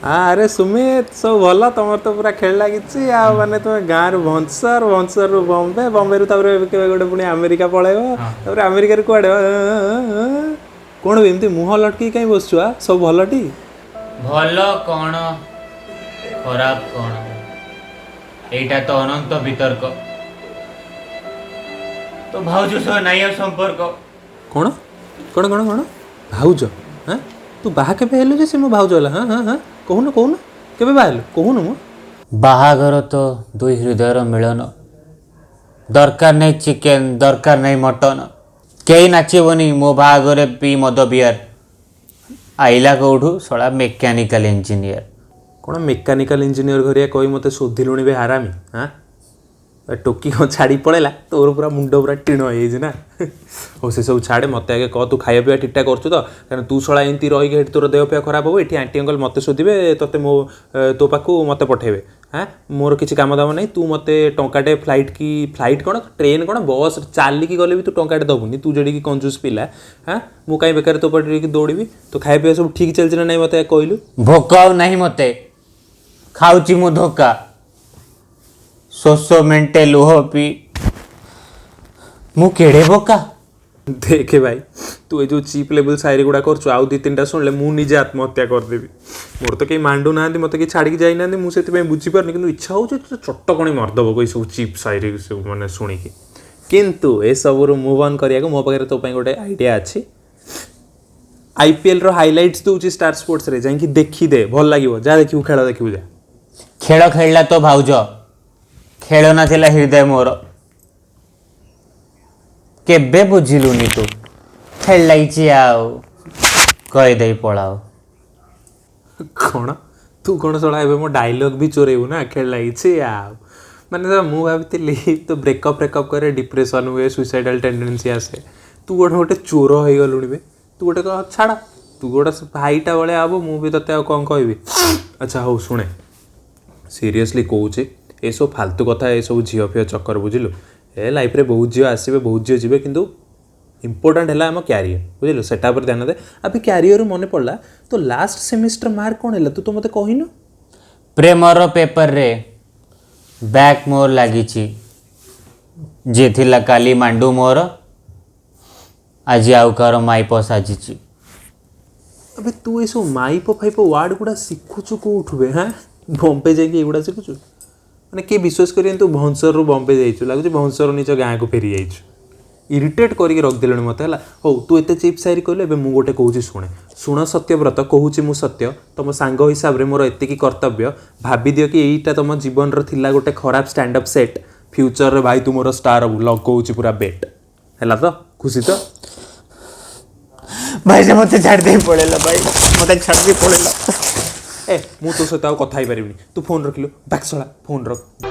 अरे सुमित सब भल तुम तो पूरा खेल लगी माने तुम गाँव रु भंसर भंसर रु बम्बे बम्बे रु गोटे पुणी अमेरिका पलैब अमेरिका कड़े कौन एमती मुह लटकी कहीं बसु सब भल टी भल कौन खराब कौन एटा तो अनंत वितर्क तो भाउज सह नहीं संपर्क कौन कौन कौन कौन भाउज हाँ तू बाहा के हेलु जे से मो भाउज होला हाँ हाँ हाँ कहून कहून केबे बाहलु कहून मो बाहागर तो दुई हृदयर मिलन दरकार नहीं चिकेन दरकार नहीं मटन कई नाचबनी मो बाहागर पी मद बियार आइला कौठू सड़ा मेकानिकल इंजीनियर कौन मेकानिकल इंजीनियर घरिया कही मत शोधिलुणी बे हरामी हाँ टोकी कौन छाड़ी पड़ेला तोर पूरा मुंड पूरा टीण हो ना हो से सब छाड़े मत आगे कह तू खाଇବା पिवा ठीक ठाक कर कहीं तू शला एमती रही तोर देह पे खराब हो ये आंटी अंकल मत शोधे तोते मो तो पाखु मत पठेबे हाँ मोर किसी काम दाम नहीं तू मत टंकाटे फ्लाइट कौन ट्रेन कौन बस चलिकी गले भी तू टंकाटे दबुनी तू जड़ी कंजूस पिला हाँ मु कहीं बेकार तो पटे दौड़ी तो खाଇବା पिवा सब ठीक चलती ना नहीं मत कहलु भोक आउ नहीं मत खाऊची मु धोका शोष मेंटे लुह पी मु केड़े बोका देखे भाई तू ये जो चीप लेवल शायरी गुड़ा कर आउ दी तीन शुणिले मुझे निजे आत्महत्या करदेवी मोर तो कहीं मांडू ना मत कि छाड़ी जाना मुझे बुझीपार कि इच्छा हो चटकणी मरदब कोई सब चीप शायरी सब मैंने शुणिकी किंतु ए सब मुव ऑन करिया मो पाखे तो गोटे आइडिया अच्छी आईपीएल हाइलाइट्स दूसरी स्टार स्पोर्ट्स रे जाइए देखीदे भल लगे जा देखू खेल देखू जा खेल खेलला तो भाउज खेल ना हृदय मोर केबे बुझिलुनी तू खेल लगी कहीदे पलाओ कौन तू कौन सड़ा ए मो डायलॉग भी चोरेबू ना खेल लगी माने मु भावी तो ब्रेकअप ब्रेकअप करे डिप्रेशन हुए सुइसाइडल टेंडेंसी आसे तू गोटे गोटे चोर हो गलुणी बे तू गोटे कह छाड़ तू गोटे भाईटा भाया हम मुझे ते कौन कहि अच्छा हो शुणे सीरियसली कहूँ ये सब फालतू कथा ये सब झील फील चक्कर बुझिलु ए लाइफ रे बहुत झील आसवे बहुत झील जी किंतु इम्पोर्टाट है आम क्यारियर बुझिलु सेटा पर ध्यान दे अभी क्यारियर मन पड़ा तो लास्ट सेमिस्टर मार्क कौन है तू तो मत कहनु प्रेमर पेपर रे बैक मोर लगी जे थिला काली मांडू मोर आज आउ कार माइप साजिची अबे तू ये सब माइप फाइप वार्ड गुड़ा शिखुचु कौठुबे हाँ बम्बे जाइए एगुड़ा शिखुचु मैंने किए विश्वास करें तू भंसर रु बम्बे जाइए लगुच भंसर निज गाँ को फेरी जाइए इरिटेट करके रखिदे मत है हो तू एत चिप शायरी कहलु एबे मु गोटे कहूँ शुणे शुण सत्यव्रत कहूँ मु सत्य तुम सांग हिसाब से मोर एतिकी कर्तव्य भाभी दियो कि यहीटा तुम जीवन थिला गोटे खराब स्टैंडअप सेट फ्यूचर रे भाई तू मोर स्टार हबु लगौछि पूरा बेट है तो खुशी तो भाई से मत छाड़ दे पड़ेला भाई मत छाड़ दे पड़ेला ए मु तो सहित कथा पारिनी तू फोन रखिलु बैक सला फोन रख